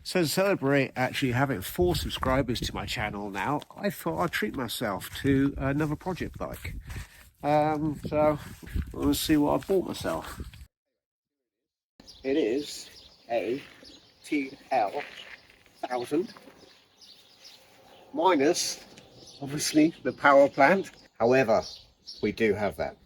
So to celebrate actually having 4 subscribers to my channel now, I thought I'd treat myself to another project bike. So let's see what I bought myself. It is a TL1000 minus obviously the power plant. However, we do have that.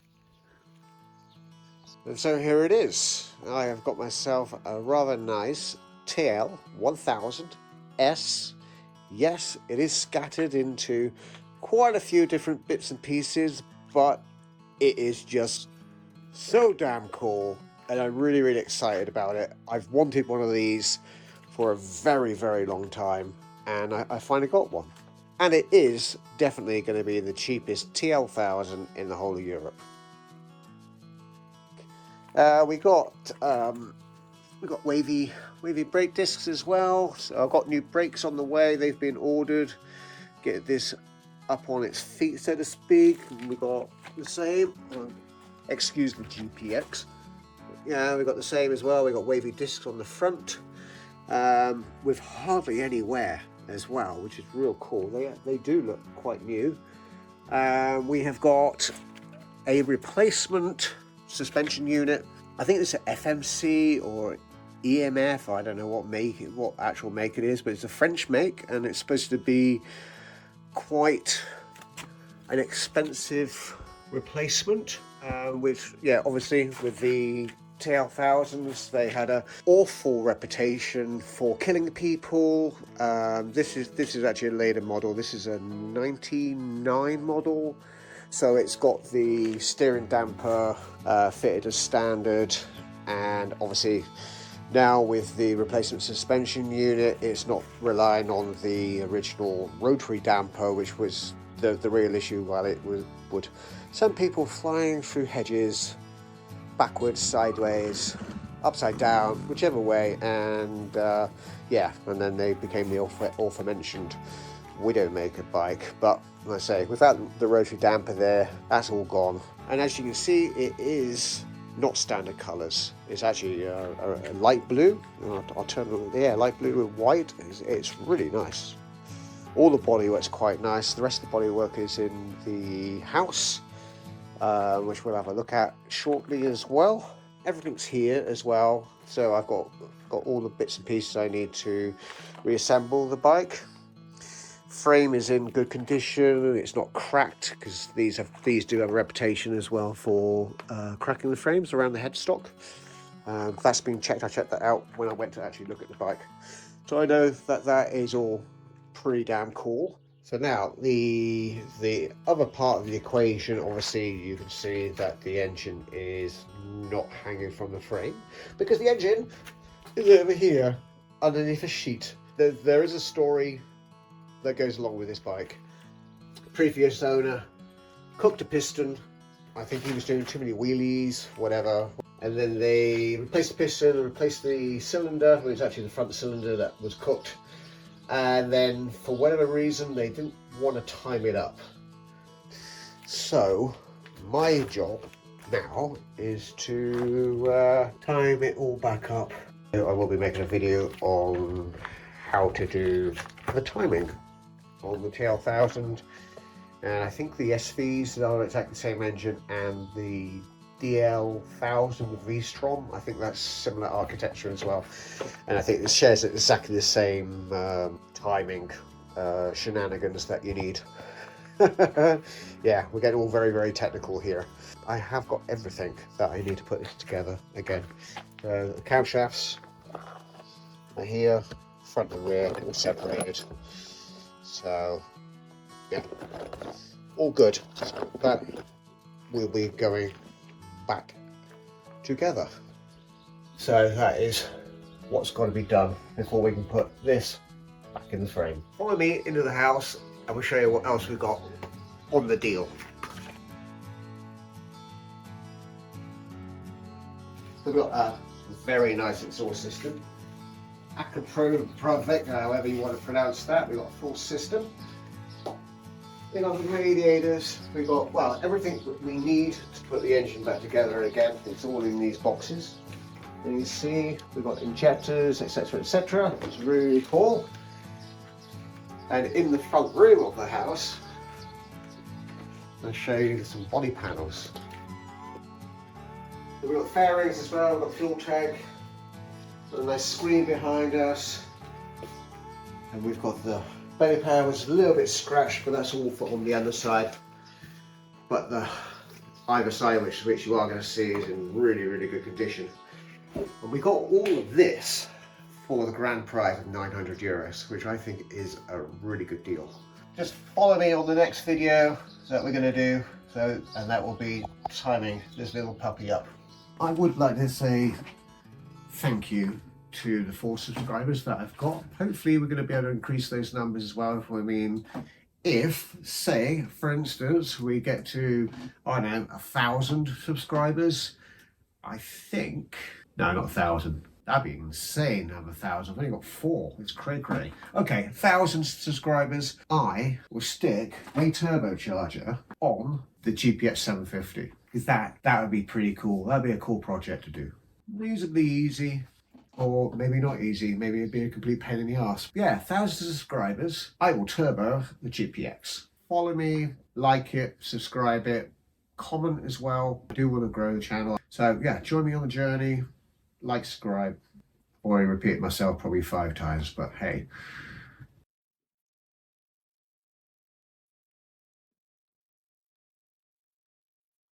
And so here it is. I have got myself a rather nice TL1000S. Yes, it is scattered into quite a few different bits and pieces, but it is just so damn cool, and I'm really excited about it. I've wanted one of these for a very long time, and I finally got one. And it is definitely going to be the cheapest TL1000 in the whole of Europe. We got wavy brake discs as well. So I've got new brakes on the way. They've been ordered. Get this up on its feet, so to speak. And we got the same. Excuse the GPX. Yeah, we got the same as well. We got wavy discs on the front, with hardly any wear as well, which is real cool. They do look quite new. We have got a replacement suspension unit. I think it's an FMC or EMF. I don't know what actual make it is, but it's a French make, and it's supposed to be quite an expensive replacement. Obviously with the TL1000s, they had an awful reputation for killing people. This is actually a later model. This is a 99 model. So it's got the steering damper fitted as standard, and obviously now with the replacement suspension unit, it's not relying on the original rotary damper, which was the real issue. While it would send people flying through hedges, backwards, sideways, upside down, whichever way, and and then they became the aforementioned Widowmaker bike. But like I say, without the rotary damper there, that's all gone. And as you can see, it is not standard colours. It's actually a light blue. I'll turn it, yeah, light blue with white. It's really nice. All the bodywork's quite nice. The rest of the bodywork is in the house, which we'll have a look at shortly as well. Everything's here as well, so I've got all the bits and pieces I need to reassemble the bike. Frame is in good condition. It's not cracked, because these do have a reputation as well for cracking the frames around the headstock. That's been checked. I checked that out when I went to actually look at the bike, so I know that is all pretty damn cool. So now the other part of the equation, obviously you can see that the engine is not hanging from the frame, because the engine is over here underneath a sheet. There is a story that goes along with this bike. Previous owner cooked a piston. I think he was doing too many wheelies, whatever, and then they replaced the piston and replaced the cylinder. It was actually the front cylinder that was cooked, and then for whatever reason they didn't want to time it up. So my job now is to time it all back up. I will be making a video on how to do the timing on the TL1000, and I think the SVs are exactly the same engine, and the DL1000 V-Strom, I think that's similar architecture as well, and I think it shares exactly the same timing shenanigans that you need. Yeah, we're getting all very technical here. I have got everything that I need to put this together again. The camshafts are here, front and rear all separated, so yeah, all good. So that will be going back together. So that is what's got to be done before we can put this back in the frame. Follow me into the house and we'll show you what else we've got on the deal. We've got a very nice exhaust system. Akrapovic, however you want to pronounce that. We've got a full system. We got the radiators. We've got, well, everything that we need to put the engine back together again. It's all in these boxes. And you see we've got injectors, etc., etc. It's really cool. And in the front room of the house, I'll show you some body panels. We've got fairings as well, we've got fuel tank, got a nice screen behind us, and we've got the belly panels a little bit scratched, but that's all on the underside. But the either side, which you are going to see, is in really, really good condition. And we got all of this for the grand prize of €900, which I think is a really good deal. Just follow me on the next video that we're going to do, and that will be timing this little puppy up. I would like to say thank you to the 4 subscribers that I've got. Hopefully we're going to be able to increase those numbers as well. I mean, if, say, for instance, we get to, I don't know, 1,000 subscribers, I think, no, not 1,000. That'd be insane to have 1,000. I've only got 4. It's cray-cray. Okay, 1,000 subscribers. I will stick a turbocharger on the GPX 750. Because that would be pretty cool. That'd be a cool project to do. Reasonably easy. Or maybe not easy. Maybe it'd be a complete pain in the ass. Yeah, 1,000 subscribers. I will turbo the GPX. Follow me, like it, subscribe it, comment as well. I do want to grow the channel. So yeah, join me on the journey. Like, subscribe. Or I repeat myself probably 5 times, but hey.